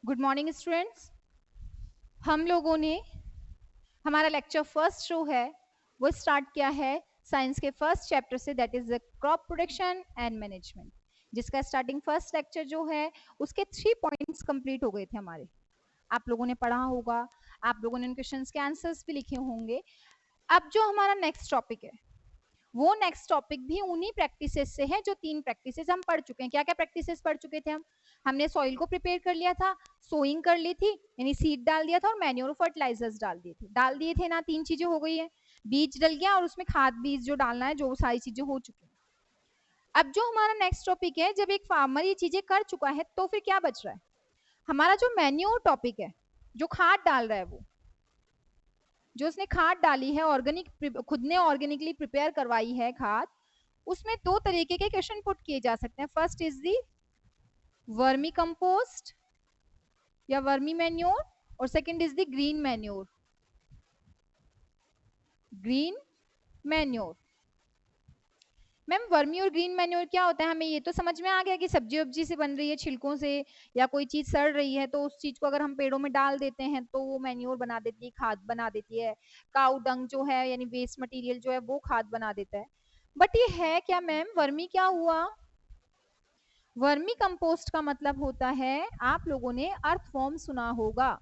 Good morning students. हम लोगों ने हमारा लेक्चर फर्स्ट जो है वो स्टार्ट किया है साइंस के फर्स्ट चैप्टर से, that is the crop production and management, जिसका स्टार्टिंग फर्स्ट लेक्चर जो है उसके 3 पॉइंट्स कंप्लीट हो गए थे हमारे। आप लोगों ने पढ़ा होगा, आप लोगों ने उन क्वेश्चंस के आंसर्स भी लिखे होंगे। अब जो हमारा नेक्स्ट टॉपिक है वो नेक्स्ट टॉपिक भी उन्हीं प्रैक्टिसेस से है जो 3 प्रैक्टिसेस हम पढ़ चुके हैं। क्या क्या प्रैक्टिसेस पढ़ चुके थे हमने सॉइल को प्रिपेयर कर लिया था, सोइंग कर ली थी यानी सीड डाल दिया था, और मैन्योर फर्टिलाइजर्स डाल दिए थे ना। 3 चीजें हो गई है, बीज डल गया और उसमें खाद बीज जो डालना है, जो सारी चीजें हो चुकी है। अब जो हमारा नेक्स्ट टॉपिक है, जब एक फार्मर ये चीजें कर चुका है तो फिर क्या बच रहा है हमारा, जो मैन्योर टॉपिक है, जो खाद डाल रहा है, वो जो उसने खाद डाली है ऑर्गेनिक, खुद ने ऑर्गेनिकली प्रिपेयर करवाई है खाद, उसमें 2 तरीके के क्वेश्चन पुट किए जा सकते हैं। First is the vermi compost या वर्मी मैन्योर, और second is the green manure. Green manure ma'am, vermi और ग्रीन मैन्योर क्या होता है? हमें ये तो समझ में आ गया कि सब्जी वब्जी से बन रही है, छिलकों से, या कोई चीज सड़ रही है तो उस चीज को अगर हम पेड़ों में डाल देते हैं तो वो मैन्योर बना देती है, खाद बना देती है। काऊ डंग जो है यानी वेस्ट मटेरियल जो है वो खाद बना देता है। बट ये है क्या मैम? वर्मी क्या हुआ? वर्मी कंपोस्ट का मतलब होता है, आप लोगों ने अर्थवॉर्म सुना होगा।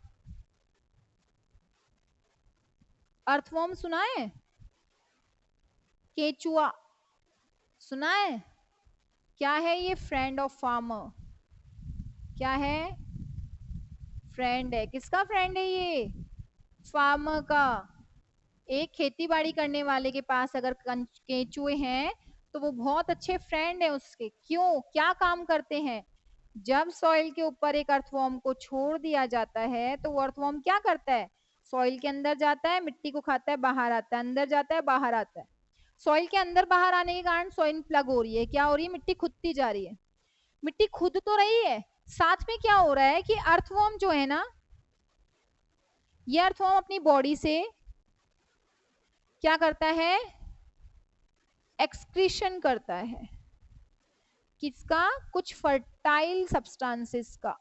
अर्थवॉर्म सुना है? केचुआ सुना है? क्या है ये? Friend of farmer. क्या है? फ्रेंड है। किसका फ्रेंड है ये? फार्मर का। एक खेती बाड़ी करने वाले के पास अगर केंचुए हैं तो वो बहुत अच्छे फ्रेंड है उसके। क्यों? क्या काम करते हैं? जब सॉइल के ऊपर एक अर्थवॉर्म को छोड़ दिया जाता है तो वो अर्थवॉर्म क्या करता है? सॉइल के अंदर जाता है, मिट्टी को खाता है, बाहर आता है, अंदर जाता है, बाहर आता है। सॉइल के अंदर बाहर आने के कारण सॉइल प्लग हो रही है। क्या हो रही है? मिट्टी खुदती जा रही है। मिट्टी खुद तो रही है, साथ में क्या हो रहा है कि अर्थवॉर्म जो है ना, ये अर्थवॉर्म अपनी बॉडी से क्या करता है? एक्सक्रीशन करता है। किसका? कुछ फर्टाइल सब्सटेंसेस का,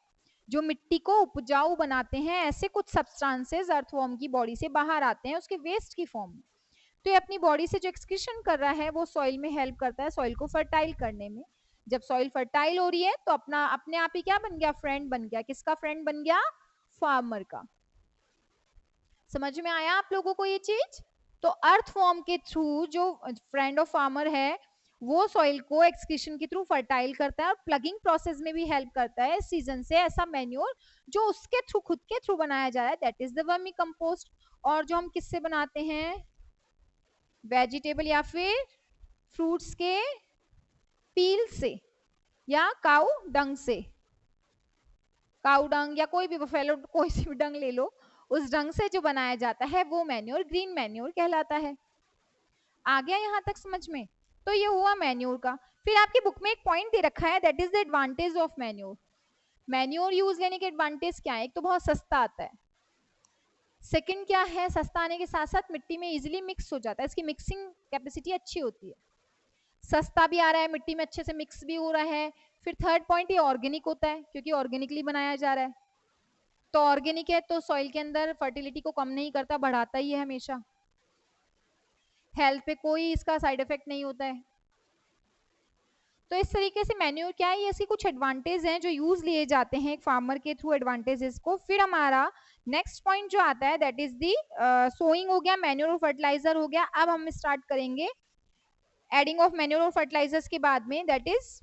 जो मिट्टी को उपजाऊ बनाते हैं। ऐसे कुछ सब्सटेंसेस अर्थवॉर्म की बॉडी से बाहर आते हैं उसके वेस्ट की फॉर्म में। तो ये अपनी बॉडी से जो एक्सक्रीशन कर रहा है वो सॉइल में हेल्प करता है, सॉइल को फर्टाइल करने में। जब सॉइल फर्टाइल हो रही है तो अपना अपने आप ही क्या बन गया? फ्रेंड बन गया। किसका फ्रेंड बन गया? फार्मर का। समझ में आया आप लोगों को ये चीज? तो अर्थवॉर्म के थ्रू जो फ्रेंड ऑफ फार्मर है वो सॉइल को एक्सक्रीशन के थ्रू फर्टाइल करता है और प्लगिंग प्रोसेस में भी हेल्प करता है सीजन से ऐसा मैन्योर जो उसके थ्रू, खुद के थ्रू बनाया जा रहा है, that is the vermi compost. और जो हम किससे बनाते हैं? वेजिटेबल या फिर फ्रूट्स के पील से या काऊ डंग से। काऊ डंग या कोई भी बफेलो, कोई सी भी डंग ले लो, उस डंग से जो बनाया जाता है वो मैन्योर, ग्रीन मैन्योर कहलाता है। आ गया यहाँ तक समझ में? तो ये हुआ मैन्योर का। फिर आपकी बुक में एक पॉइंट दे रखा है, that is the advantage of manure. Manure use लेने के एडवांटेज क्या है? एक तो बहुत सस्ता आता है। सेकंड क्या है? सस्ता आने के साथ साथ मिट्टी में इजीली मिक्स हो जाता है, इसकी मिक्सिंग कैपेसिटी अच्छी होती है। सस्ता भी आ रहा है, मिट्टी में अच्छे से मिक्स भी हो रहा है। फिर थर्ड पॉइंट, ये ऑर्गेनिक होता है क्योंकि ऑर्गेनिकली बनाया जा रहा है। तो ऑर्गेनिक है तो सॉइल के अंदर फर्टिलिटी को कम नहीं करता, बढ़ाता ही है हमेशा। हेल्थ पे कोई इसका साइड इफेक्ट नहीं होता है। तो इस तरीके से मैन्योर क्या है, इसके कुछ एडवांटेज हैं जो यूज लिए जाते हैं एक फार्मर के थ्रू एडवांटेजेस को। फिर हमारा नेक्स्ट पॉइंट जो आता है दैट इज दी सोइंग हो गया, मैन्योर और फर्टिलाइजर हो गया। अब हम स्टार्ट करेंगे एडिंग ऑफ मैन्योर और फर्टिलाइजर्स के बाद में, दैट इज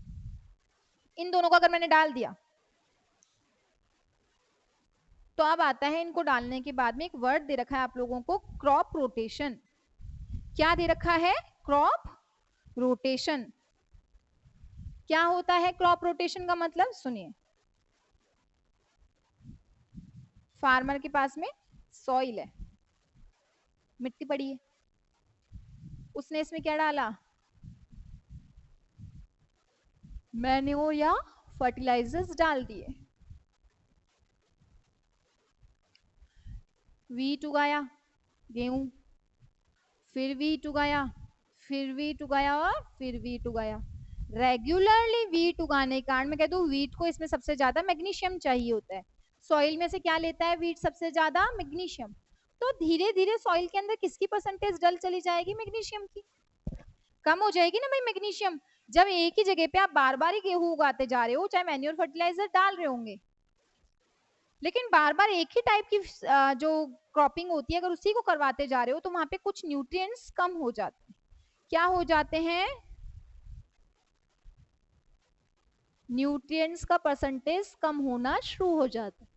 इन दोनों को अगर मैंने डाल दिया तो अब आता है इनको डालने के बाद में एक वर्ड दे रखा है आप लोगों को, क्रॉप रोटेशन। क्या दे रखा है? Crop rotation. क्या होता है क्रॉप रोटेशन का मतलब? सुनिए, फार्मर के पास में सॉइल है, मिट्टी पड़ी है, उसने इसमें क्या डाला? मैन्योर या फर्टिलाइजर्स डाल दिए। वीट उगाया, गेहूं, फिर वीट उगाया, फिर वीट उगाया और फिर वीट उगाया। रेगुलरली वीट उगाने के कारण मैं कहता हूँ वीट को इसमें सबसे ज्यादा मैग्नीशियम चाहिए होता है, सॉइल में से क्या लेता है वीट सबसे ज्यादा? मैग्नीशियम। तो धीरे धीरे सॉइल के अंदर किसकी परसेंटेज डल चली जाएगी? मैग्नीशियम की। कम हो जाएगी ना भाई मैग्नीशियम। जब एक ही जगह पे आप बार बार ही गेहूं उगाते जा रहे हो, चाहे मैन्योर फर्टिलाइजर डाल रहे होंगे, लेकिन बार बार एक ही टाइप की जो क्रॉपिंग होती है अगर उसी को करवाते जा रहे हो तो वहां पे कुछ न्यूट्रिएंट्स कम हो जाते हैं। क्या हो जाते हैं? न्यूट्रिएंट्स का परसेंटेज कम होना शुरू हो जाता है।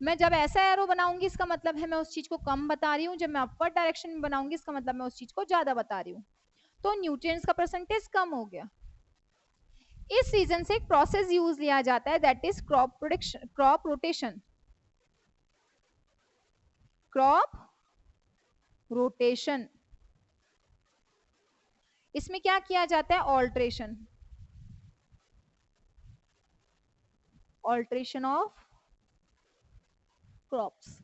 मैं जब ऐसा एरो बनाऊंगी इसका मतलब है मैं उस चीज को कम बता रही हूँ, जब मैं अपर डायरेक्शन में बनाऊंगी इसका मतलब मैं उस चीज को ज्यादा बता रही हूँ। तो न्यूट्रिएंट्स का परसेंटेज कम हो गया। इस रीजन से एक प्रोसेस यूज लिया जाता है that is crop protection, crop rotation. Crop rotation, इसमें क्या किया जाता है? ऑल्ट्रेशन, ऑल्ट्रेशन ऑफ क्रॉप्स,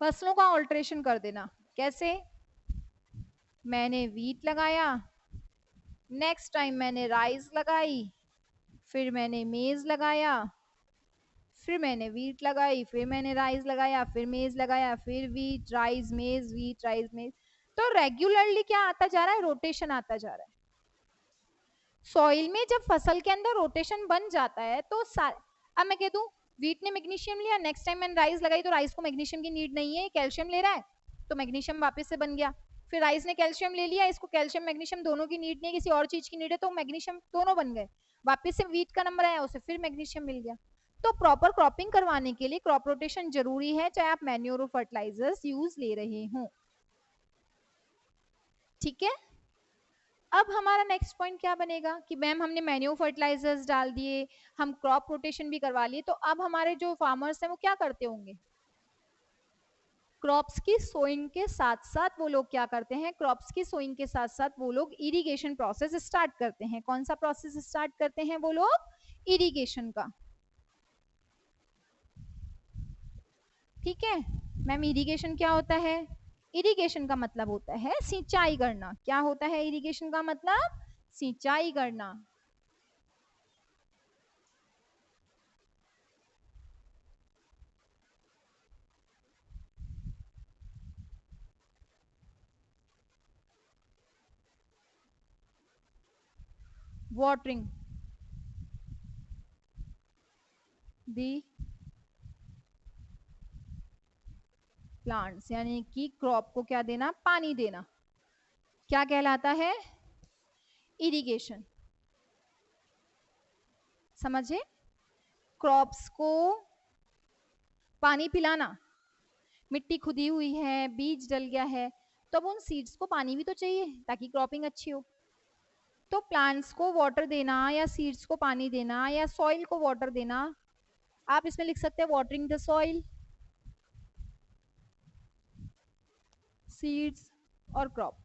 फसलों का ऑल्ट्रेशन कर देना। कैसे? मैंने वीट लगाया, नेक्स्ट टाइम मैंने राइस लगाई, फिर मैंने मेज लगाया, फिर मैंने वीट लगाई, फिर मैंने राइस लगाया, फिर मेज लगाया, फिर वीट राइस मेज वीट राइस मेज। तो रेगुलरली क्या आता जा रहा है? रोटेशन आता जा रहा है। सॉइल में जब फसल के अंदर रोटेशन बन जाता है तो अब मैं कह दूं वीट ने मैग्नीशियम लिया, नेक्स्ट टाइम मैंने राइस लगाई तो राइस को मैग्नीशियम की नीड नहीं है, कैल्शियम ले रहा है, तो मैग्नीशियम वापस से बन गया। फिर राइस ने कैल्शियम ले लिया, इसको कैल्शियम मैग्नीशियम दोनों की नीड नहीं है, किसी और चीज की नीड है, तो मैग्नीशियम दोनों बन गए। वापस से वीट का नंबर आया, उसे फिर मैग्नीशियम मिल गया। तो प्रॉपर क्रॉपिंग करवाने के लिए क्रॉप रोटेशन जरूरी है, चाहे आप मैन्योर फर्टिलाइजर्स यूज ले रहे हो। ठीक है। अब हमारा नेक्स्ट पॉइंट क्या बनेगा कि मैम हमने मैन्योर फर्टिलाइजर्स डाल दिए, हम क्रॉप रोटेशन भी करवा लिए, तो अब हमारे जो फार्मर्स हैं वो क्या करते होंगे? क्रॉप्स की सोइंग के साथ साथ वो लोग क्या करते हैं? क्रॉप्स की सोइंग के साथ साथ वो लोग इरिगेशन प्रोसेस स्टार्ट करते हैं। कौन सा प्रोसेस स्टार्ट करते हैं वो लोग? इरिगेशन का। ठीक है मैम, इरिगेशन क्या होता है? इरिगेशन का मतलब होता है सिंचाई करना। क्या होता है इरिगेशन का मतलब? सिंचाई करना। वाटरिंग दी प्लांट्स, यानी कि क्रॉप को क्या देना? पानी देना। क्या कहलाता है? इरिगेशन। समझे? क्रॉप्स को पानी पिलाना। मिट्टी खुदी हुई है, बीज डल गया है, तो अब उन सीड्स को पानी भी तो चाहिए ताकि क्रॉपिंग अच्छी हो। तो प्लांट्स को वाटर देना या सीड्स को पानी देना या सॉइल को वाटर देना, आप इसमें लिख सकते हैं वाटरिंग द सॉइल, सीड्स और क्रॉप।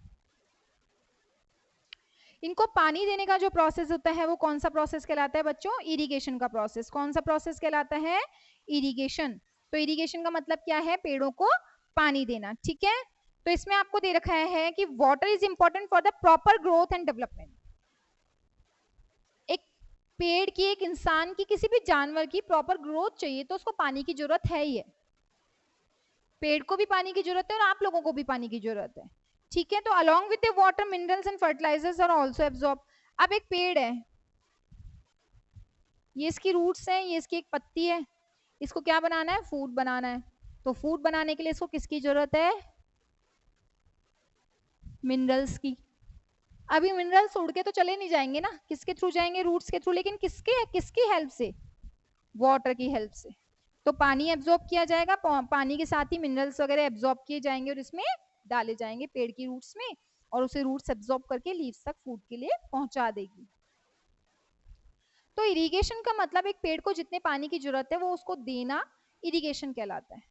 इनको पानी देने का जो प्रोसेस होता है वो कौन सा प्रोसेस कहलाता है बच्चों? इरिगेशन का प्रोसेस। कौन सा प्रोसेस कहलाता है? इरिगेशन। तो इरिगेशन का मतलब क्या है? पेड़ों को पानी देना। ठीक है, तो इसमें आपको दे रखा है कि water is important for the proper growth and development. एक पेड़ की, एक इंसान की, किसी भी जानवर की प्रॉपर ग्रोथ चाहिए तो उसको पानी की जरूरत है ही है। पेड़ को भी पानी की जरूरत है और आप लोगों को भी पानी की जरूरत है। ठीक है, तो along with the water minerals and fertilisers are also absorb. अब एक पेड़ है, ये इसकी रूट्स हैं, ये इसकी एक पत्ती है, इसको क्या बनाना है? फूड बनाना है। तो फूड बनाने के लिए इसको किसकी जरूरत है? मिनरल्स की। अभी मिनरल्स उड़ के तो चले नहीं जाएंगे ना, किसके थ्रू जाएंगे? रूट्स के थ्रू। लेकिन किसके किसकी हेल्प से? वाटर की हेल्प से। तो पानी एब्जॉर्ब किया जाएगा, पानी के साथ ही मिनरल्स वगैरह एब्जॉर्ब किए जाएंगे और इसमें डाले जाएंगे पेड़ की रूट्स में, और उसे रूट्स एब्जॉर्ब करके लीव्स तक फूड के लिए पहुंचा देगी। तो इरिगेशन का मतलब एक पेड़ को जितने पानी की जरूरत है वो उसको देना इरिगेशन कहलाता है।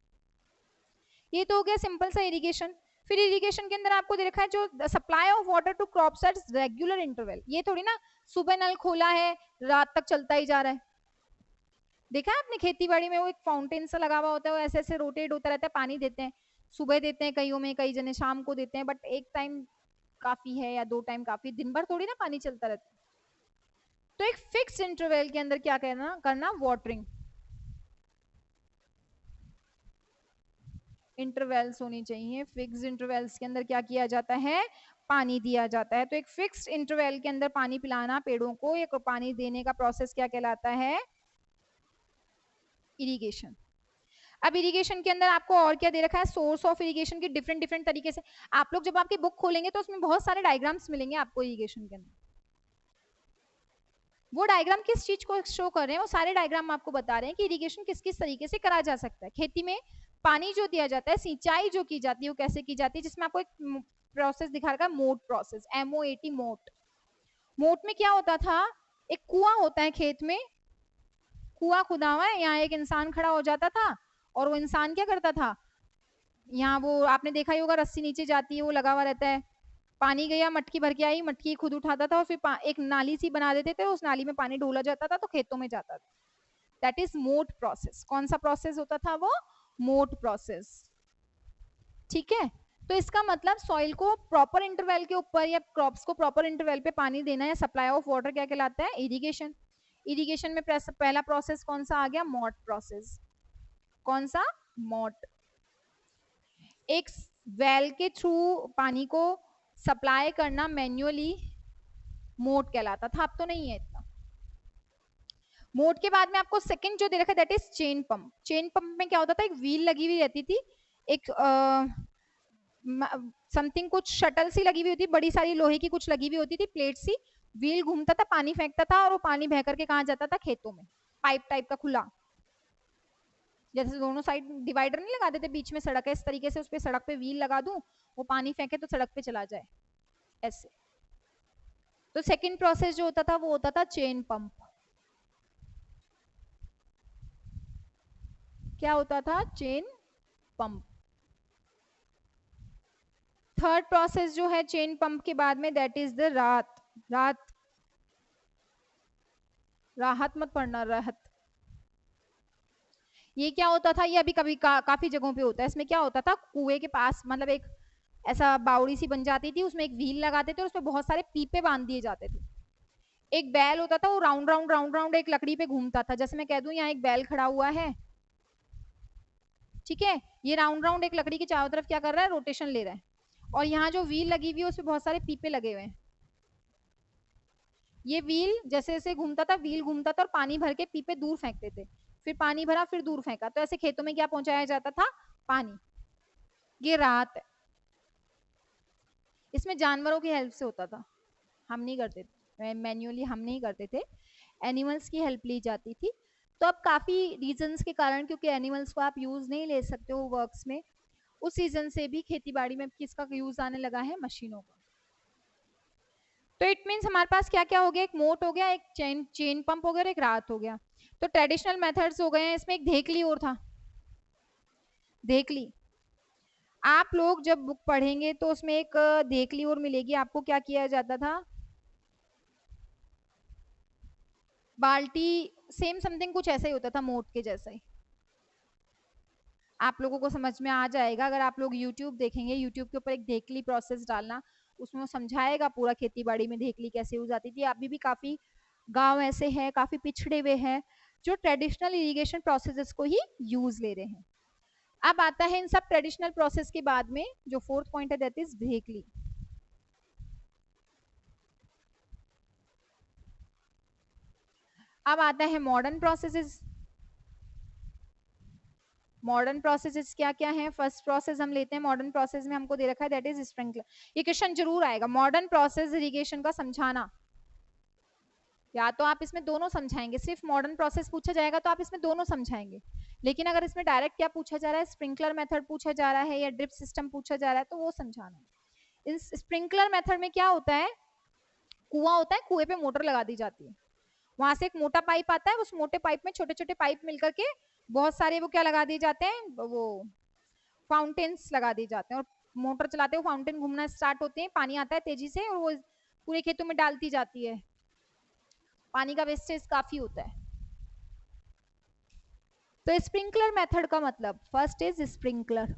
ये तो हो गया सिंपल सा इरिगेशन। फिर इरिगेशन के अंदर आपको दे रखा है जो supply of water to crops at regular interval. ये थोड़ी ना सुबह नल खोला है रात तक चलता ही जा रहा है। देखा है आपने खेती बाड़ी में वो एक फाउंटेन सा लगा हुआ होता है, वो ऐसे ऐसे रोटेट होता रहता है, पानी देते हैं। सुबह देते हैं कईयों में, कई जने शाम को देते हैं, बट एक टाइम काफी है या दो टाइम काफी, दिन भर थोड़ी ना पानी चलता रहता है। तो एक फिक्स्ड इंटरवल के अंदर क्या करना? वाटरिंग। इंटरवल्स होनी चाहिए। फिक्स्ड इंटरवल्स के अंदर क्या किया जाता है, पानी दिया जाता है। तो एक फिक्स्ड इंटरवल के अंदर पानी पिलाना पेड़ों को, या पानी देने का प्रोसेस क्या कहलाता है, इरिगेशन। अब इरिगेशन के अंदर आपको और क्या दे रखा है, सोर्स ऑफ इरिगेशन की डिफरेंट डिफरेंट तरीके से। आप लोग जब आपकी बुक खोलेंगे तो उसमें बहुत सारे डायग्राम्स मिलेंगे आपको इरिगेशन के अंदर। वो डायग्राम किस चीज को शो कर रहे हैं, वो सारे डायग्राम आपको बता रहे हैं कि इरिगेशन किस किस तरीके से करा जा सकता है। खेती में पानी जो दिया जाता है, सिंचाई जो की जाती है वो कैसे की जाती है, जिसमें आपको एक प्रोसेस दिखा रखा है, मोट प्रोसेस, MOAT, मोट। मोट में क्या होता था, एक कुआं होता है खेत में, कुआं खुदा हुआ है, यहाँ एक इंसान खड़ा हो जाता था और वो इंसान क्या करता था, यहाँ वो आपने देखा ही होगा, रस्सी नीचे जाती है, वो लगा हुआ रहता है, पानी गया, मटकी भर के आई, मटकी खुद उठाता था और फिर एक नाली सी बना देते थे, उस नाली में पानी डोला जाता था तो खेतों में जाता था। दैट इज मोट प्रोसेस। कौन सा प्रोसेस होता था वो, मोट प्रोसेस। ठीक है, तो इसका मतलब सॉइल को प्रॉपर इंटरवल के ऊपर या क्रॉप्स को प्रॉपर इंटरवल पे पानी देना या सप्लाई ऑफ वाटर क्या कहलाता है, इरिगेशन। इरिगेशन में पहला प्रोसेस कौन सा आ गया, मोट प्रोसेस। कौन सा, मोट। एक वेल के थ्रू पानी को सप्लाई करना मैन्युअली मोट कहलाता था, अब तो नहीं है इतना। मोट के बाद में आपको सेकंड जो दे रखा है that is chain pump. Chain pump में क्या होता था, एक व्हील लगी हुई रहती थी, एक समथिंग कुछ शटल सी लगी हुई होती, बड़ी सारी लोहे की कुछ लगी हुई होती थी, प्लेट सी, व्हील घूमता था, पानी फेंकता था और वो पानी बह करके कहाँ जाता था, खेतों में। पाइप टाइप का खुला, जैसे दोनों साइड डिवाइडर नहीं लगा देते, बीच में सड़क है, इस तरीके से उस पर सड़क पे व्हील लगा दूं, वो पानी फेंके तो सड़क पे चला जाए, ऐसे। तो सेकंड प्रोसेस जो होता था वो होता था चेन पंप। क्या होता था, चेन पंप। थर्ड प्रोसेस जो है चेन पंप के बाद में दैट इज द राहत मत पढ़ना, राहत। ये क्या होता था, ये अभी कभी काफी जगहों पे होता है। इसमें क्या होता था, कुएं के पास मतलब एक ऐसा बावड़ी सी बन जाती थी, उसमें एक व्हील लगाते थे और उसमें बहुत सारे पीपे बांध दिए जाते थे। एक बैल होता था, वो राउंड राउंड राउंड राउंड एक लकड़ी पे घूमता था। जैसे मैं कह दूं यहाँ एक बैल खड़ा हुआ है, ठीक है, ये राउंड राउंड एक लकड़ी के चारों तरफ क्या कर रहा है, रोटेशन ले रहा है, और यहाँ जो व्हील लगी हुई है उसमें बहुत सारे पीपे लगे हुए हैं। ये व्हील जैसे जैसे घूमता था, व्हील घूमता था और पानी भर के पीपे दूर फेंकते थे, फिर पानी भरा, फिर दूर फेंका, तो ऐसे खेतों में क्या पहुंचाया जाता था, पानी। ये राहत है। इसमें जानवरों की हेल्प से होता था, हम नहीं करते थे, मैन्युअली हम नहीं करते थे, एनिमल्स की हेल्प ली जाती थी। तो अब काफी रीजंस के कारण, क्योंकि एनिमल्स को आप यूज नहीं ले सकते हो वर्क्स में, उस सीजन से भी खेती बाड़ी में किसका यूज आने लगा है, मशीनों का। तो इट मीन्स हमारे पास क्या क्या हो गया, एक मोट हो गया, एक चेन पंप हो गया और एक राहत हो गया। तो ट्रेडिशनल मेथड्स हो गए हैं। इसमें एक धेकली और था, धेकली। आप लोग जब बुक पढ़ेंगे तो उसमें एक धेकली और मिलेगी आपको। क्या किया जाता था, बाल्टी, सेम समथिंग कुछ ऐसा ही होता था, मोट के जैसा ही। आप लोगों को समझ में आ जाएगा अगर आप लोग YouTube देखेंगे, YouTube के ऊपर एक धेकली प्रोसेस डालना, उसमें वो समझाएगा पूरा खेती बाड़ी में धेकली कैसे यूज आती थी। अभी भी काफी गांव ऐसे हैं, काफी पिछड़े हुए हैं, जो ट्रेडिशनल इरिगेशन प्रोसेसेस को ही यूज ले रहे हैं। अब आता है इन सब ट्रेडिशनल प्रोसेस के बाद में जो फोर्थ पॉइंट है दैट इज धेकली। अब आता है मॉडर्न प्रोसेसेस। मॉडर्न प्रोसेसेस क्या क्या है, फर्स्ट प्रोसेस हम लेते हैं, मॉडर्न प्रोसेस में हमको दे रखा है दैट इज स्प्रिंकलर। ये क्वेश्चन जरूर आएगा, मॉडर्न प्रोसेस इरिगेशन का समझाना। या तो आप इसमें दोनों समझाएंगे, सिर्फ मॉडर्न प्रोसेस पूछा जाएगा तो आप इसमें दोनों समझाएंगे, लेकिन अगर इसमें डायरेक्ट क्या पूछा जा रहा है, स्प्रिंकलर मेथड पूछा जा रहा है या ड्रिप सिस्टम पूछा जा रहा है, तो वो समझाना है। इस स्प्रिंकलर मेथड में क्या होता है, कुआं होता है, कुएं पे मोटर लगा दी जाती है, वहां से एक मोटा पाइप आता है, उस मोटे पाइप में छोटे छोटे पाइप मिलकर के बहुत सारे वो क्या लगा दिए जाते हैं, वो फाउंटेन्स लगा दिए जाते हैं, और मोटर चलाते हुए फाउंटेन घूमना स्टार्ट होते हैं, पानी आता है तेजी से और वो पूरे खेतों में डालती जाती है। पानी का वेस्टेज काफी होता है। तो स्प्रिंकलर मेथड का मतलब first is sprinkler.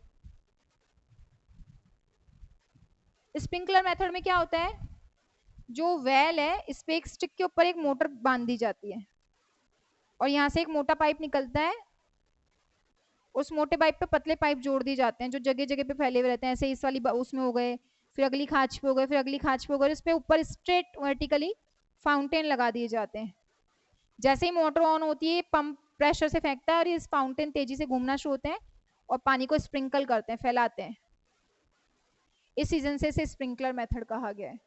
Sprinkler method में क्या होता है, जो वेल है इस पे एक स्टिक के ऊपर एक मोटर बांध दी जाती है और यहाँ से एक मोटा पाइप निकलता है उस मोटे पाइप पे पतले पाइप जोड़ दिए जाते हैं जो जगह जगह पे फैले हुए रहते हैं, ऐसे इस वाली उसमें हो गए, फिर अगली खांच पे हो गए, फिर अगली खांच पे हो गए, इस पे ऊपर स्ट्रेट वर्टिकली फाउंटेन लगा दिए जाते हैं। जैसे ही मोटर ऑन होती है पंप प्रेशर से फेंकता है और इस फाउंटेन तेजी से घूमना शुरू होते हैं और पानी को स्प्रिंकल करते हैं, फैलाते हैं। इस सीजन से इसे स्प्रिंकलर मेथड कहा गया है।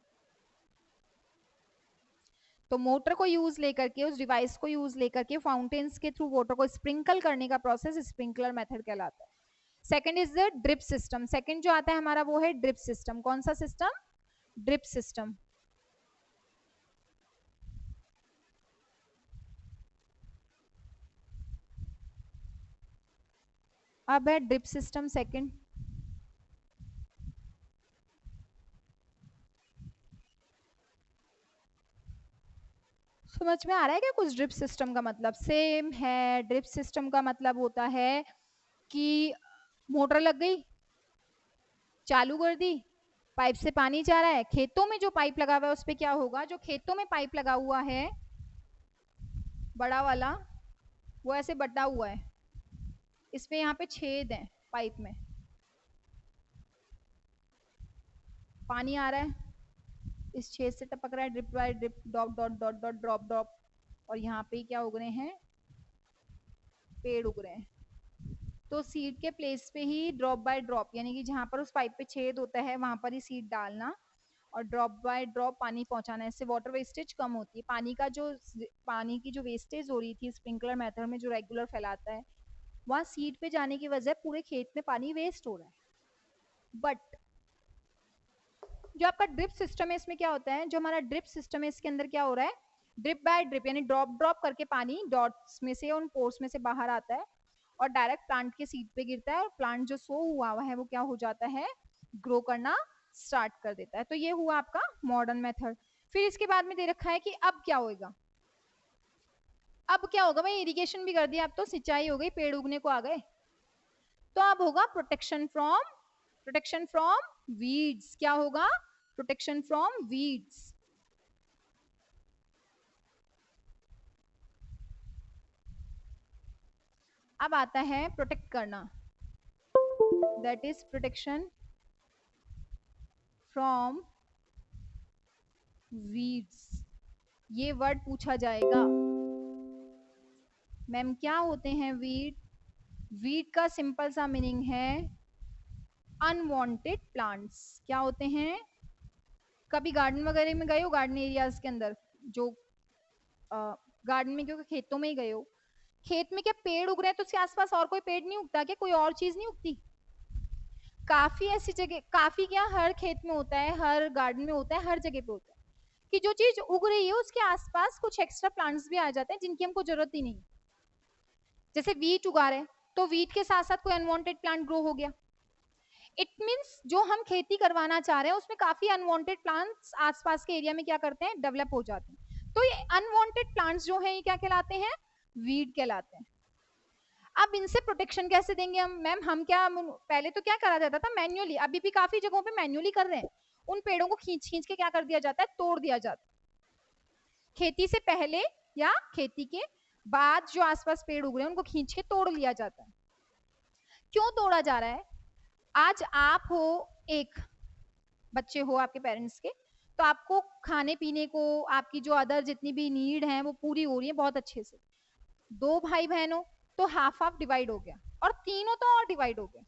तो मोटर को यूज लेकर के, उस डिवाइस को यूज लेकर के फाउंटेन्स के थ्रू वाटर को स्प्रिंकल करने का प्रोसेस स्प्रिंकलर मेथड कहलाता है। Second is the drip system. Second जो आता है हमारा वो है ड्रिप सिस्टम। कौन सा सिस्टम? Drip system. अब है ड्रिप सिस्टम सेकंड। समझ में आ रहा है क्या कुछ ड्रिप सिस्टम का मतलब? सेम है। ड्रिप सिस्टम का मतलब होता है कि मोटर लग गई, चालू कर दी, पाइप से पानी जा रहा है, खेतों में जो पाइप लगा हुआ है उस पे क्या होगा, जो खेतों में पाइप लगा हुआ है बड़ा वाला, वो ऐसे बटा हुआ है, इस पे यहाँ पे छेद है पाइप में, पानी आ रहा है, इस छेद से टपक रहा है, drip by drip, dot dot dot dot, drop drop, और यहाँ पे क्या उग रहे हैं? पेड़ उग रहे हैं। तो सीड के प्लेस पे ही ड्रॉप बाय ड्रॉप, यानी कि जहां पर उस पाइप पे छेद होता है वहां पर ही सीड डालना और ड्रॉप बाय ड्रॉप पानी पहुंचाना। इससे वाटर वेस्टेज कम होती है। पानी की जो वेस्टेज हो रही थी स्प्रिंकलर मेथड में जो रेगुलर फैलाता है, वहां सीड पे जाने की वजह पूरे खेत में पानी वेस्ट हो रहा है। बट जो आपका ड्रिप सिस्टम है इसमें क्या होता है, जो हमारा ड्रिप सिस्टम है इसके अंदर क्या हो रहा है, ड्रिप बाय ड्रिप यानी ड्रॉप ड्रॉप करके पानी डॉट्स में से, उन पोर्स में से बाहर आता है और डायरेक्ट प्लांट के सीड पे गिरता है और प्लांट जो सो हुआ है वो क्या हो जाता है, ग्रो करना स्टार्ट कर देता है। तो ये हुआ आपका मॉडर्न मेथड। फिर इसके बाद में दे रखा है कि अब क्या होगा। अब क्या होगा भाई, इरिगेशन भी कर दिया, अब तो सिंचाई हो गई, पेड़ उगने को आ गए, तो अब होगा प्रोटेक्शन फ्रॉम वीड्स। क्या होगा? Protection from weeds. अब आता है प्रोटेक्ट करना, that is protection from weeds. ये वर्ड पूछा जाएगा, मैम क्या होते हैं वीड? वीड का सिंपल सा मीनिंग है अनवांटेड प्लांट्स। क्या होते हैं? कभी गार्डन वगैरह में गए हो, गार्डन एरियाज के अंदर, जो गार्डन में, क्योंकि खेतों में ही गए हो, खेत में क्या पेड़ उग रहे हैं तो उसके आसपास और कोई पेड़ नहीं उगता क्या, कोई और चीज नहीं उगती? काफी ऐसी जगह, काफी क्या हर खेत में होता है, हर गार्डन में होता है, हर जगह पे होता है कि जो चीज उग रही है उसके आसपास कुछ एक्स्ट्रा प्लांट्स भी आ जाते हैं जिनकी हमको जरूरत ही नहीं। जैसे वीट उगा रहे हैं तो वीट के साथ साथ कोई अनवांटेड प्लांट ग्रो हो गया। इट मीन्स जो हम खेती करवाना चाह रहे हैं उसमें काफी अनवांटेड प्लांट्स आसपास के एरिया में क्या करते हैं, डेवलप हो जाते हैं। तो ये अनवांटेड प्लांट्स जो है ये क्या कहलाते हैं? वीड कहलाते हैं। अब इनसे प्रोटेक्शन कैसे देंगे हम? मैम हम क्या, पहले तो क्या करा जाता था मैन्युअली, अभी भी काफी जगहों पे मैन्युअली कर रहे हैं, उन पेड़ों को खींच खींच के क्या कर दिया जाता है, तोड़ दिया जाता है। खेती से पहले या खेती के बाद जो आसपास पेड़ उग रहे हैं उनको खींच के तोड़ लिया जाता है। क्यों तोड़ा जा रहा है? आज आप हो, एक बच्चे हो आपके पेरेंट्स के, तो आपको खाने पीने को, आपकी जो अदर जितनी भी नीड है वो पूरी हो रही है बहुत अच्छे से। दो भाई बहन हो तो हाफ हाफ डिवाइड हो गया, और तीनों तो और डिवाइड हो गया।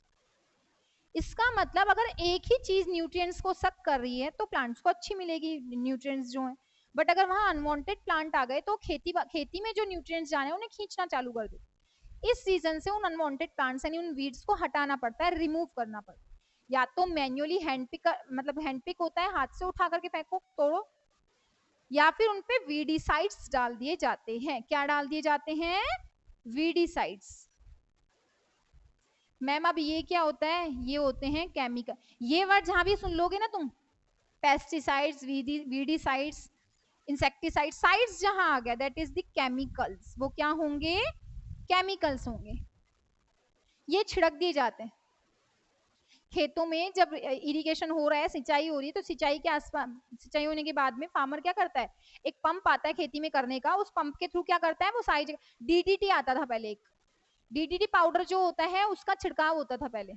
इसका मतलब अगर एक ही चीज न्यूट्रिएंट्स को सक कर रही है तो प्लांट्स को अच्छी मिलेगी न्यूट्रिएंट्स जो है। बट अगर वहां अनवांटेड प्लांट आ गए तो खेती में जो न्यूट्रिएंट्स जाने उन्हें खींचना चालू कर दे। इस सीजन से उन अनवांटेड प्लांट्स यानी उन वीड्स को हटाना पड़ता है, रिमूव करना पड़ता है। या तो मैन्युअली हैंड पिक, मतलब हैंड पिक होता है, हाथ से उठा करके फेंको, तोड़ो, या फिर उनपे वीडीसाइड्स डाल दिए जाते हैं। क्या डाल दिए जाते हैं? वीडीसाइड्स। मैम अब ये क्या होता है? ये होते हैं केमिकल। ये वर्ड जहां भी सुन लोगे ना तुम, पेस्टिसाइड्स, वीडीसाइड्स, इंसेक्टिसाइड, साइड्स जहां आ गया दैट इज द केमिकल्स। वो क्या होंगे? केमिकल्स होंगे। ये छिड़क दिए जाते हैं खेतों में। जब इरिगेशन हो रहा है, सिंचाई हो रही है, तो सिंचाई के आसपास, सिंचाई होने के बाद में फार्मर क्या करता है, एक पंप आता है खेती में करने का, उस पंप के थ्रू क्या करता है वो सारी जगह, डीडीटी आता था पहले एक, डीडीटी पाउडर जो होता है उसका छिड़काव होता था पहले।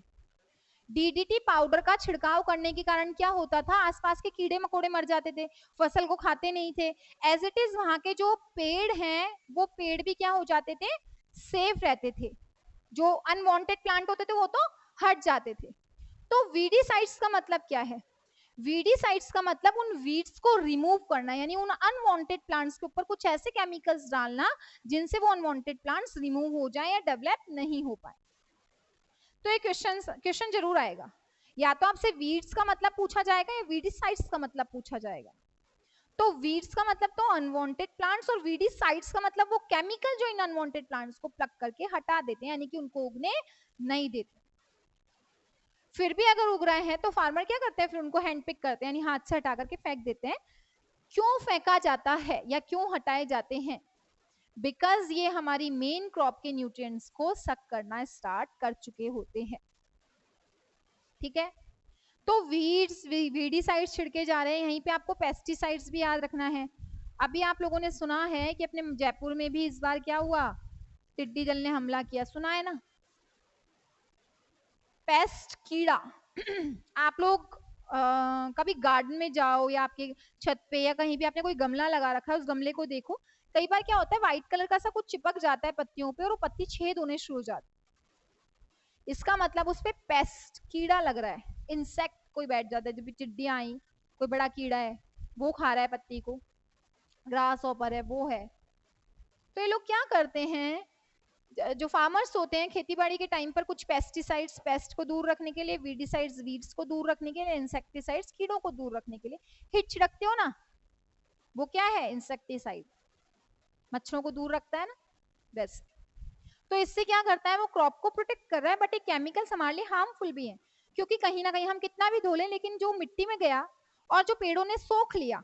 डीडीटी पाउडर का छिड़काव करने के कारण क्या होता था, आसपास के कीड़े मकोड़े मर जाते थे, फसल को खाते नहीं थे। एज इट इज वहां के जो पेड़ हैं वो पेड़ भी क्या हो जाते थे, सेफ रहते थे। जो अनवांटेड प्लांट होते थे वो तो हट जाते थे। तो वीडीसाइड्स का मतलब क्या है, वीडीसाइड्स का मतलब उन वीड्स को रिमूव करना, यानी उन अनवांटेड प्लांट्स के ऊपर कुछ ऐसे केमिकल्स डालना जिनसे वो अनवांटेड प्लांट्स रिमूव हो जाए या डेवलप नहीं हो पाए। तो ये क्वेश्चन जरूर आएगा, या तो आपसे वीड्स का मतलब पूछा जाएगा या वीडीसाइड्स का मतलब पूछा जाएगा। तो वीड्स का मतलब तो अनवांटेड प्लांट्स, और वीडीसाइड्स का मतलब वो केमिकल जो इन अनवांटेड प्लांट्स को प्लग करके हटा देते हैं, यानी कि उनको उगने नहीं देते। फिर भी अगर उग रहे हैं तो फार्मर क्या करते हैं, फिर उनको हैंड पिक करते हैं, यानी हाथ से हटा करके फेंक देते हैं। क्यों फेंका जाता है या क्यों हटाए जाते हैं, बिकॉज ये हमारी मेन क्रॉप के न्यूट्रिएंट्स को सक करना स्टार्ट कर चुके होते हैं। ठीक है, तो वीडीसाइड्स छिड़के जा रहे हैं, यहीं पे आपको पेस्टिसाइड्स भी याद रखना है। अभी आप लोगों ने सुना है कि अपने जयपुर में भी इस बार क्या हुआ, टिड्डी दल ने हमला किया, सुना है ना, पेस्ट कीड़ा। आप लोग कभी गार्डन में जाओ या आपके छत पे या कहीं भी आपने कोई गमला लगा रखा है, उस गमले को देखो, कई बार क्या होता है व्हाइट कलर का सा कुछ चिपक जाता है पत्तियों पे और वो पत्ती छेद होने शुरू हो जाती है। इसका मतलब उस पे पेस्ट कीड़ा लग रहा है, इंसेक्ट कोई बैठ जाता है, जब चिड़िया आई, कोई बड़ा कीड़ा है वो खा रहा है पत्ती को, ग्रास ऑपर है वो है। तो ये लोग क्या करते हैं, जो फार्मर्स होते हैं खेती बाड़ी के टाइम पर कुछ पेस्टिसाइड्स पेस्ट को दूर रखने के लिए, वीडीसाइड्स वीड्स को दूर रखने के लिए, इंसेक्टिसाइड्स कीड़ों को दूर रखने के लिए हिट छिड़कते हो ना, वो क्या है, इंसेक्टिसाइड, मच्छरों को दूर रखता है ना, बेस्ट। तो इससे क्या करता है, वो क्रॉप को प्रोटेक्ट कर रहा है, बट ये केमिकल हमारे लिए हार्मफुल भी है, क्योंकि कहीं ना कहीं हम कितना भी धो लें लेकिन जो मिट्टी में गया और जो पेड़ों ने सोख लिया,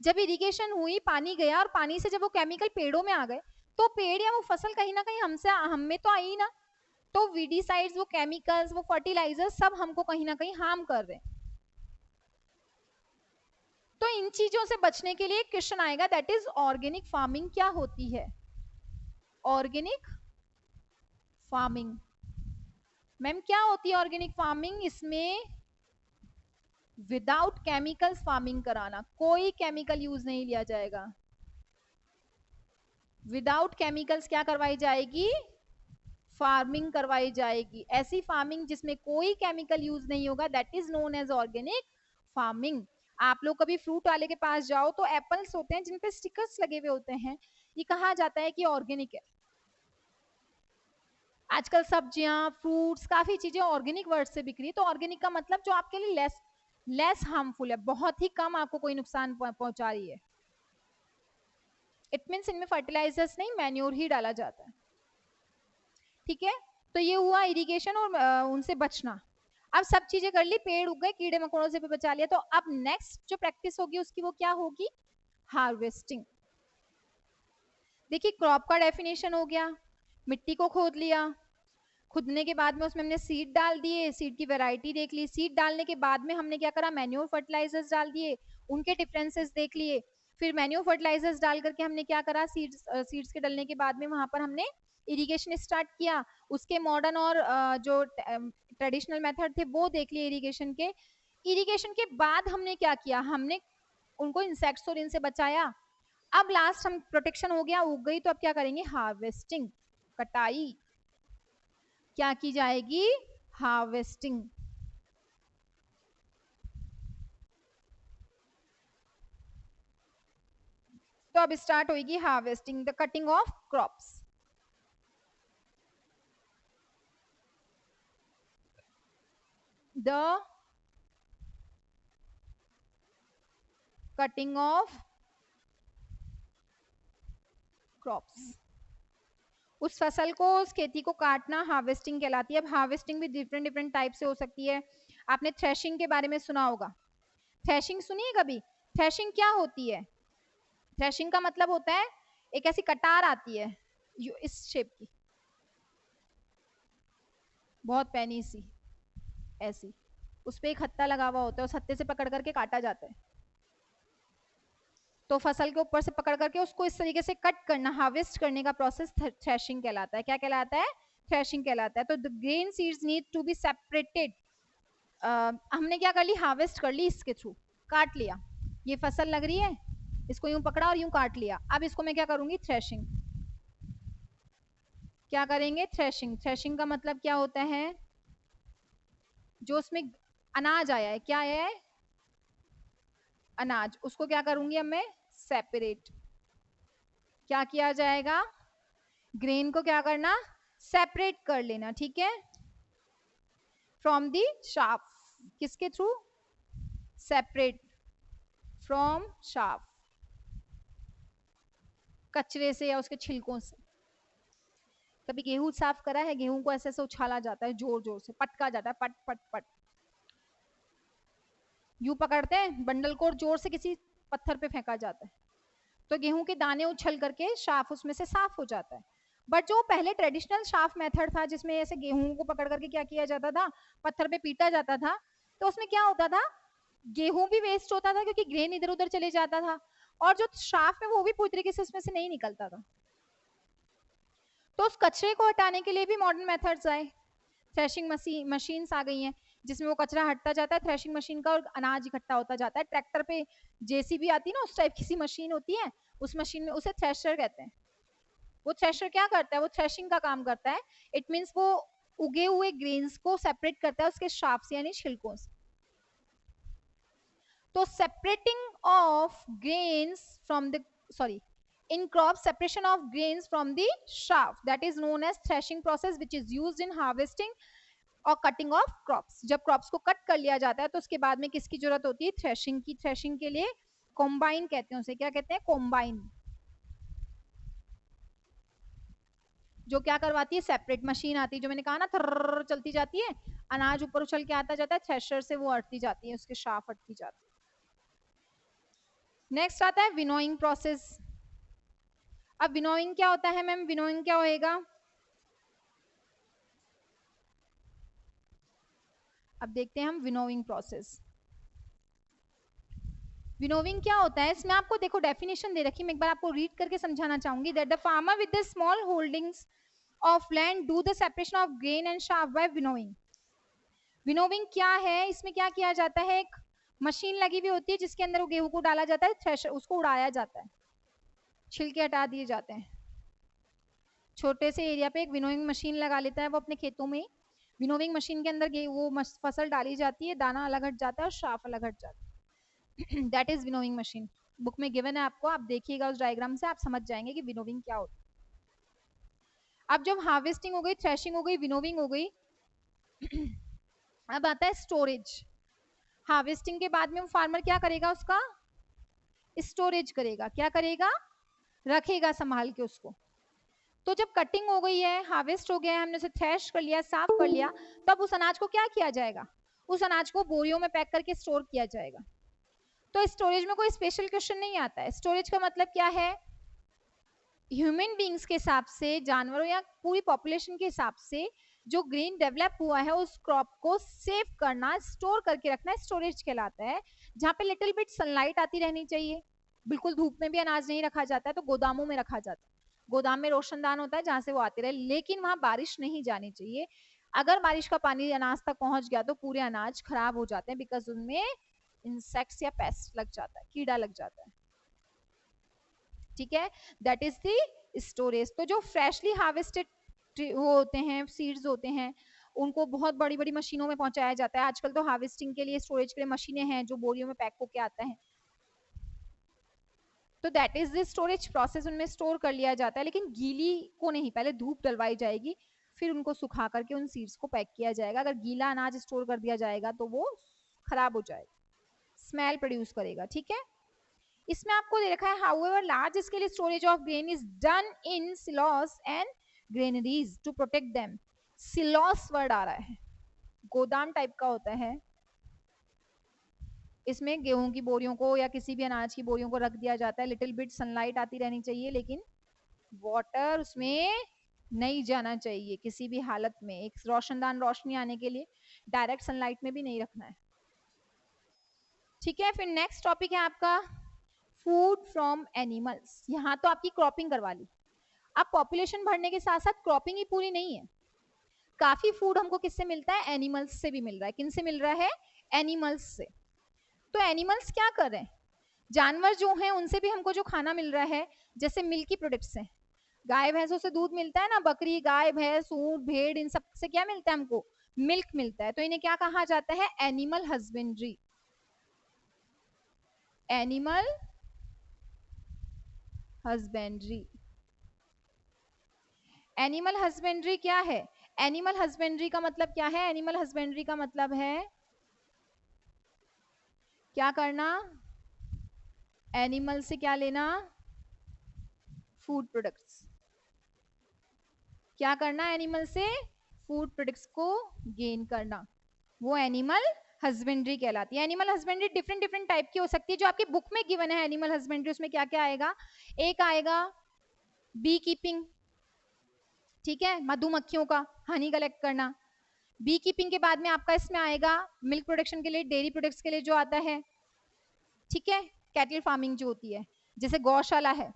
जब इरिगेशन हुई पानी गया और पानी से जब वो केमिकल पेड़ों में आ गए, तो पेड़ या वो फसल कहीं ना कहीं हमसे हम में तो आई ना। तो वीडीसाइड्स, वो केमिकल्स, वो फर्टिलाइजर्स सब हमको कहीं ना कहीं हार्म कर रहे हैं। तो इन चीजों से बचने के लिए क्वेश्चन आएगा, दैट इज ऑर्गेनिक फार्मिंग क्या होती है। ऑर्गेनिक फार्मिंग, मैम क्या होती है ऑर्गेनिक फार्मिंग, इसमें विदाउट केमिकल्स फार्मिंग कराना, कोई केमिकल यूज नहीं लिया जाएगा, विदाउट केमिकल्स क्या करवाई जाएगी, फार्मिंग करवाई जाएगी। ऐसी फार्मिंग जिसमें कोई केमिकल यूज नहीं होगा, that is known as organic farming. आप लोग कभी फ्रूट वाले के पास जाओ तो एप्पल्स होते हैं जिनपे स्टिकर्स लगे हुए होते हैं, ये कहा जाता है कि ऑर्गेनिक है। आजकल सब्जियां फ्रूट्स काफी चीजें ऑर्गेनिक वर्ड से बिक रही है, तो ऑर्गेनिक का मतलब जो आपके लिए लेस हार्मफुल है, बहुत ही कम आपको कोई नुकसान पहुंचा रही है। इट मीन्स इनमें फर्टिलाइजर्स नहीं, मैन्योर ही डाला जाता है। ठीक है, तो ये हुआ इरिगेशन और उनसे बचना। अब सब चीजें कर ली, पेड़ उग गए, कीड़े मकोड़ों से भी बचा लिया, तो अब नेक्स्ट जो प्रैक्टिस होगी उसकी वो क्या होगी, हार्वेस्टिंग। देखिए क्रॉप का डेफिनेशन हो गया, मिट्टी को खोद लिया, खुदने के बाद में उसमें हमने सीड डाल दिए, सीड की वैरायटी देख ली, सीड डालने के बाद में हमने क्या करा, मैन्योर फर्टिलाइजर्स डाल दिए, उनके डिफरेंसेस देख लिए, फिर मैन्योर फर्टिलाइजर्स डाल करके हमने क्या करा, सीड्स के डलने के बाद में वहां पर हमने इरिगेशन स्टार्ट किया। उसके मॉडर्न और जो ट्रेडिशनल मेथड थे वो देख लिए इरिगेशन के। इरिगेशन के बाद हमने क्या किया, हमने उनको इंसेक्ट्स और इनसे बचाया। अब लास्ट हम प्रोटेक्शन हो गया, उग गई, तो अब क्या करेंगे, हार्वेस्टिंग, कटाई क्या की जाएगी, हार्वेस्टिंग। तो अब स्टार्ट होगी harvesting, the cutting of crops. The cutting of crops, उस फसल को, उस खेती को काटना हार्वेस्टिंग कहलाती है। अब हार्वेस्टिंग भी डिफरेंट डिफरेंट टाइप से हो सकती है। आपने थ्रेशिंग के बारे में सुना होगा, थ्रेशिंग सुनी है कभी, थ्रेशिंग क्या होती है, थ्रेशिंग का मतलब होता है एक ऐसी कटार आती है इस शेप की, बहुत पैनी सी ऐसी, उस पे एक हत्ता लगा हुआ होता है, उस हत्ते से पकड़ करके काटा जाता है। तो फसल के ऊपर से पकड़ करके उसको इस तरीके से कट करना, हार्वेस्ट करने का प्रोसेस थ्रेशिंग कहलाता है। क्या कहलाता है? थ्रेशिंग कहलाता है। तो the grain seeds need to be separated. हमने क्या कर ली? हार्वेस्ट कर ली, इसके थ्रू काट लिया। ये फसल लग रही है, इसको यूं पकड़ा और यूं काट लिया। अब इसको मैं क्या करूंगी? थ्रेशिंग। क्या करेंगे? थ्रेशिंग। थ्रेशिंग का मतलब क्या होता है? जो उसमें अनाज आया है, क्या आया है? अनाज। उसको क्या करूंगी अब मैं? सेपरेट। क्या किया जाएगा? ग्रेन को क्या करना? सेपरेट कर लेना, ठीक है, फ्रॉम दी शाफ। किसके थ्रू? सेपरेट फ्रॉम शाफ, कचरे से या उसके छिलकों से। कभी गेहूं साफ करा है? गेहूं को ऐसे ऐसे उछाला जाता है, जोर जोर से पटका जाता है, पट पट पट। यूं पकड़ते हैं बंडल को और जोर से किसी पत्थर पे फेंका जाता है, तो गेहूं के दाने उछल करके शाफ उसमें से साफ हो जाता है। बट जो पहले ट्रेडिशनल शाफ मेथड था, जिसमें ऐसे गेहूं को पकड़ करके क्या किया जाता था? पत्थर पे पीटा जाता था। तो उसमें क्या होता था? गेहूं भी वेस्ट होता था क्योंकि ग्रेन इधर उधर चले जाता था, और जो शाफ है वो भी पूरी तरीके से उसमें से नहीं निकलता था। तो उस कचरे को हटाने के लिए भी मॉडर्न मेथड्स आए। थ्रेशिंग मशीन्स आ गई हैं जिसमें वो कचरा हटता जाता है थ्रेशिंग मशीन का, और अनाज इकट्ठा होता जाता है। ट्रैक्टर पे जेसीबी आती है ना, उस टाइप की सी मशीन होती है, उस मशीन में, उसे थ्रेशर कहते हैं। वो थ्रेशर क्या करता है? वो थ्रेशिंग का काम करता है। इट मीन्स वो उगे हुए ग्रेन्स को सेपरेट करता है उसके शाफ से, यानी छिलकों से। तो separating of grains from the, sorry, in crop, separation of grains from the chaff, that is known as threshing process, which is used in harvesting और कटिंग ऑफ क्रॉप्स। जब क्रॉप्स को कट कर लिया जाता है तो उसके बाद में किसकी जरूरत होती है? थ्रेशिंग की। थ्रेशिंग के लिए कॉम्बाइन कहते हैं उसे। क्या कहते हैं? कॉम्बाइन। जो क्या करवाती है? सेपरेट मशीन आती है, जो मैंने कहा ना, थर्र चलती जाती है, अनाज ऊपर उछल के आता जाता है, थ्रेशर से वो हटती जाती है, उसके शाफ हटती जाती है। नेक्स्ट आता है विनोइंग प्रोसेस। अब विनोइंग क्या होता है मैम? विनोइंग क्या होएगा? अब देखते हैं हम विनोइंग प्रोसेस। विनोविंग क्या होता है? इसमें आपको देखो डेफिनेशन दे रखी, मैं एक बार आपको रीड करके समझाना चाहूंगी। That the farmer with the small holdings of land do the separation of grain and chaff by winnowing. Winnowing क्या है? इसमें क्या किया जाता है? एक मशीन लगी हुई होती है जिसके अंदर वो गेहूं को डाला जाता है, थ्रेशर, उसको उड़ाया जाता है, छिलके हटा दिए जाते हैं। छोटे से एरिया पे एक विनोइंग मशीन लगा लेता है वो अपने खेतों में। विनोविंग मशीन के अंदर वो फसल डाली जाती है, दाना अलग हट जाता है और शाफ अलग हट जाता है। That is winnowing machine. Book में गिवन है आपको, आप देखिएगा उस डायग्राम से, आप समझ जाएंगे कि विनोविंग क्या होता है। अब जब हार्वेस्टिंग हो गई, थ्रेशिंग हो गई, विनोविंग हो गई, अब आता है स्टोरेज। हार्वेस्टिंग के बाद में वो फार्मर क्या करेगा? उसका स्टोरेज करेगा। क्या करेगा? रखेगा संभाल के उसको। तो जब कटिंग हो गई है, हार्वेस्ट हो गया है, हमने उसे थ्रेश कर लिया, साफ कर लिया, तब उस अनाज को क्या किया जाएगा? उस अनाज को बोरियों में पैक करके स्टोर किया जाएगा। तो स्टोरेज में कोई स्पेशल क्वेश्चन नहीं आता है। स्टोरेज का मतलब क्या है? ह्यूमन बींग्स के हिसाब से, जानवरों या पूरी पॉपुलेशन के हिसाब से जो ग्रेन डेवलप हुआ है उस क्रॉप को सेव करना, स्टोर करके रखना, स्टोरेज कहलाता है। जहाँ पे लिटिल बिट सनलाइट आती रहनी चाहिए, बिल्कुल धूप में भी अनाज नहीं रखा जाता है, तो गोदामों में रखा जाता है। गोदाम में रोशनदान होता है जहां से वो आते रहे, लेकिन वहां बारिश नहीं जानी चाहिए। अगर बारिश का पानी अनाज तक पहुंच गया तो पूरे अनाज खराब हो जाते हैं, बिकॉज उनमें इंसेक्ट्स या पेस्ट लग जाता है, कीड़ा लग जाता है। ठीक है, दैट इज द स्टोरेज। तो जो फ्रेशली हार्वेस्टेड वो होते हैं, सीड्स होते हैं, उनको बहुत बड़ी बड़ी मशीनों में पहुंचाया जाता है। आजकल तो हार्वेस्टिंग के लिए, स्टोरेज के लिए मशीनें हैं जो बोरियों में पैक होके आता है। तो that is the storage process. उनमें स्टोर कर लिया जाता है, लेकिन गीली को नहीं, पहले धूप डलवाई जाएगी, फिर उनको सुखा करके उन सीड्स को पैक किया जाएगा। अगर गीला अनाज स्टोर कर दिया जाएगा तो वो खराब हो जाएगा, स्मेल प्रोड्यूस करेगा। ठीक है, इसमें आपको दे रखा है however large scale storage of grain is done in silos and granaries to protect them. Silos word आ रहा है, गोदाम टाइप का होता है। इसमें गेहूं की बोरियों को या किसी भी अनाज की बोरियों को रख दिया जाता है। लिटिल बिट सनलाइट आती रहनी चाहिए, लेकिन वाटर उसमें नहीं जाना चाहिए किसी भी हालत में। एक रोशनदान रोशनी आने के लिए डायरेक्ट सनलाइट में भी नहीं रखना है। ठीक है, फिर नेक्स्ट टॉपिक है आपका फूड फ्रॉम एनिमल्स। यहाँ तो आपकी क्रॉपिंग करवा ली। अब पॉपुलेशन बढ़ने के साथ साथ क्रॉपिंग ही पूरी नहीं है, काफी फूड हमको किससे मिलता है, एनिमल्स से भी मिल रहा है। किन से मिल रहा है, एनिमल्स से। तो एनिमल्स क्या कर रहे हैं, जानवर जो हैं उनसे भी हमको जो खाना मिल रहा है, जैसे मिल्की प्रोडक्ट्स हैं, गाय भैंसों से दूध मिलता है ना, बकरी गाय भैंस ऊंट भेड़, इन सब से क्या मिलता है हमको, मिल्क मिलता है। तो इन्हें क्या कहा जाता है, animal husbandry. Animal husbandry. Animal husbandry क्या है, एनिमल हस्बेंड्री का मतलब क्या है, एनिमल हस्बेंड्री का मतलब है क्या करना, एनिमल से क्या लेना, फूड प्रोडक्ट्स। क्या करना, एनिमल से फूड प्रोडक्ट्स को गेन करना, वो एनिमल हस्बेंड्री कहलाती है। Animal husbandry different different type की हो सकती है, जो आपकी बुक में गिवन है एनिमल हस्बेंड्री, उसमें क्या क्या आएगा, एक आएगा बी कीपिंग, ठीक है, मधुमक्खियों का हनी कलेक्ट करना। बी कीपिंग के बाद में आपका इसमें आएगा मिल्क प्रोडक्शन के लिए, डेयरी प्रोडक्ट्स के लिए जो आता है, ठीक है, कैटल फार्मिंग जो होती है, जैसे गौशाला है,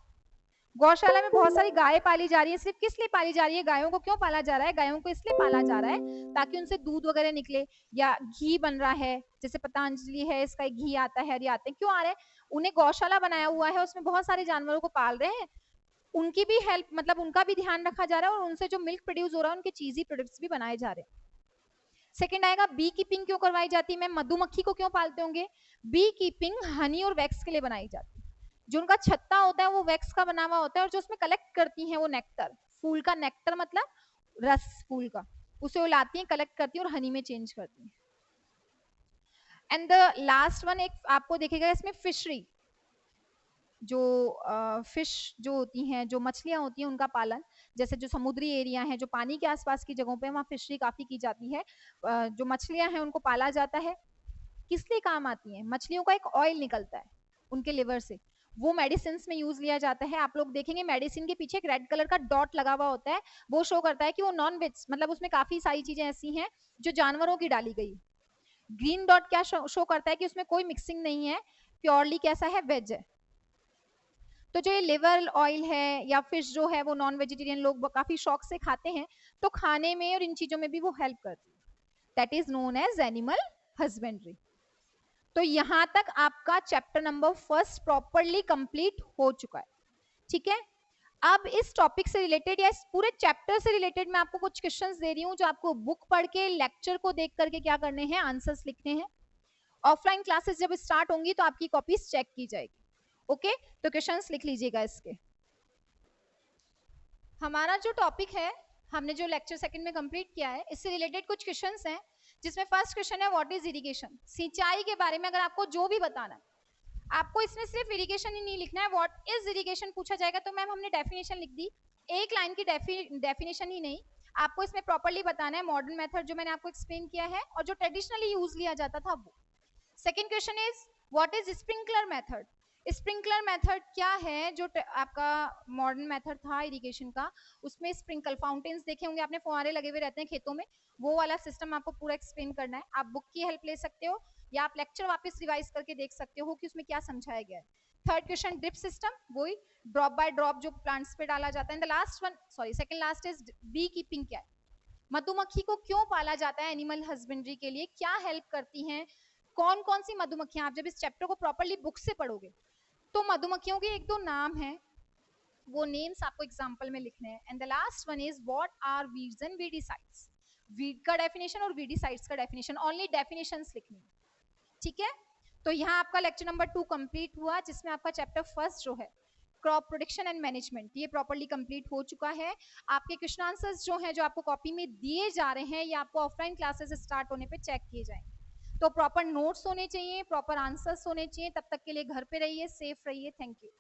गौशाला में बहुत सारी गायें पाली जा रही है। सिर्फ किस लिए पाली जा रही है, गायों को क्यों पाला जा रहा है, गायों को इसलिए पाला जा रहा है ताकि उनसे दूध वगैरह निकले या घी बन रहा है, जैसे पतंजलि है इसका एक घी आता है, आते हैं, क्यों आ रहे हैं, उन्हें गौशाला बनाया हुआ है, उसमें बहुत सारे जानवरों को पाल रहे हैं, उनकी भी हेल्प, मतलब उनका भी ध्यान रखा जा रहा है, और उनसे जो मिल्क प्रोड्यूस हो रहा है उनके चीजी प्रोडक्ट्स भी बनाए जा रहे हैं। सेकंड आएगा बी कीपिंग क्यों करवाई जाती है, मैं मधुमक्खी को क्यों पालते होंगे, बी कीपिंग हनी और वैक्स के लिए बनाई जाती है। जो उनका छत्ता होता है वो वैक्स का बना हुआ होता है, और जो उसमें कलेक्ट करती हैं वो नेक्टर, फूल का नेक्टर मतलब रस फूल का, उसे वो लाती हैं, कलेक्ट करती हैं और हनी में चेंज करती हैं। एंड द लास्ट वन एक आपको दिखेगा इसमें फिशरी, जो फिश जो होती हैं, जो मछलियां होती हैं उनका पालन, जैसे जो समुद्री एरिया है, जो पानी के आसपास की जगहों पे वहाँ फिशरी काफी की जाती है, जो मछलियां हैं उनको पाला जाता है। किस लिए काम आती हैं, मछलियों का एक ऑयल निकलता है उनके लिवर से, वो मेडिसिन में यूज लिया जाता है। आप लोग देखेंगे मेडिसिन के पीछे एक रेड कलर का डॉट लगा हुआ होता है, वो शो करता है कि वो नॉन वेज, मतलब उसमें काफी सारी चीजें ऐसी हैं जो जानवरों की डाली गई। ग्रीन डॉट क्या शो करता है कि उसमें कोई मिक्सिंग नहीं है, प्योरली कैसा है, वेज है। तो जो ये लिवर ऑयल है या फिश जो है वो नॉन वेजिटेरियन लोग काफी शौक से खाते हैं, तो खाने में और इन चीजों में भी वो हेल्प करती है, that is known as animal husbandry. तो यहां तक आपका chapter number first properly complete हो चुका है, ठीक है। अब इस टॉपिक से रिलेटेड या इस पूरे चैप्टर से रिलेटेड मैं आपको कुछ क्वेश्चंस दे रही हूं, जो आपको बुक पढ़ के लेक्चर को देख करके क्या करने हैं, आंसर्स लिखने हैं। ऑफलाइन क्लासेस जब स्टार्ट होंगी तो आपकी कॉपीज चेक की जाएगी, ओके। तो क्वेश्चंस लिख लीजिएगा इसके। हमारा जो टॉपिक है, हमने जो लेक्चर सेकंड में कंप्लीट किया है, इससे रिलेटेड कुछ क्वेश्चंस हैं, जिसमें फर्स्ट क्वेश्चन है व्हाट इज इरिगेशन। सिंचाई के बारे में अगर आपको जो भी बताना है, आपको इसमें सिर्फ इरिगेशन ही नहीं लिखना है, व्हाट इज इरिगेशन पूछा जाएगा तो मैम हमने डेफिनेशन लिख दी, एक लाइन की डेफिनेशन ही नहीं, आपको इसमें प्रॉपर्ली बताना है मॉडर्न मेथड जो मैंने आपको एक्सप्लेन किया है और जो ट्रेडिशनली यूज लिया जाता था वो। Second question is what is sprinkler method. Sprinkler method क्या है, जो आपका मॉडर्न मेथड था इरिगेशन का, उसमें स्प्रिंकल फाउंटेन्स देखे होंगे आपने, फुहारे लगे हुए रहते हैं खेतों में, वो वाला सिस्टम आपको पूरा एक्सप्लेन करना है। आप बुक की हेल्प ले सकते हो या आप लेक्चर वापस रिवाइज करके देख सकते हो कि उसमें क्या समझाया गया है। थर्ड क्वेश्चन ड्रिप सिस्टम, वही ड्रॉप बाय ड्रॉप जो प्लांट्स पे डाला जाता है। The last one, sorry second last is beekeeping क्या है, मधुमक्खी को क्यों पाला जाता है एनिमल हस्बेंड्री के लिए, क्या हेल्प करती हैं, कौन कौन सी मधुमक्खियां, आप जब इस चैप्टर को प्रॉपर्ली बुक से पढ़ोगे तो मधुमक्खियों के एक दो नाम है, वो नेम्स आपको एग्जांपल में लिखने हैं। And the last one is what are weeds and weedicides, weed का डेफिनेशन और वीडिसाइड्स का डेफिनेशन, ओनली डेफिनेशंस लिखनी है, ठीक है। तो यहाँ आपका लेक्चर नंबर 2 कंप्लीट हुआ, जिसमें आपका चैप्टर फर्स्ट जो है क्रॉप प्रोटेक्शन एंड मैनेजमेंट, ये प्रॉपर्ली कंप्लीट हो चुका है। आपके क्वेश्चन आंसर्स जो हैं, जो आपको कॉपी में दिए जा रहे हैं, ये आपको ऑफलाइन क्लासेस स्टार्ट होने पे चेक किए जाएंगे। तो प्रॉपर नोट्स होने चाहिए, प्रॉपर आंसर्स होने चाहिए। तब तक के लिए घर पे रहिए, सेफ रहिए, थैंक यू।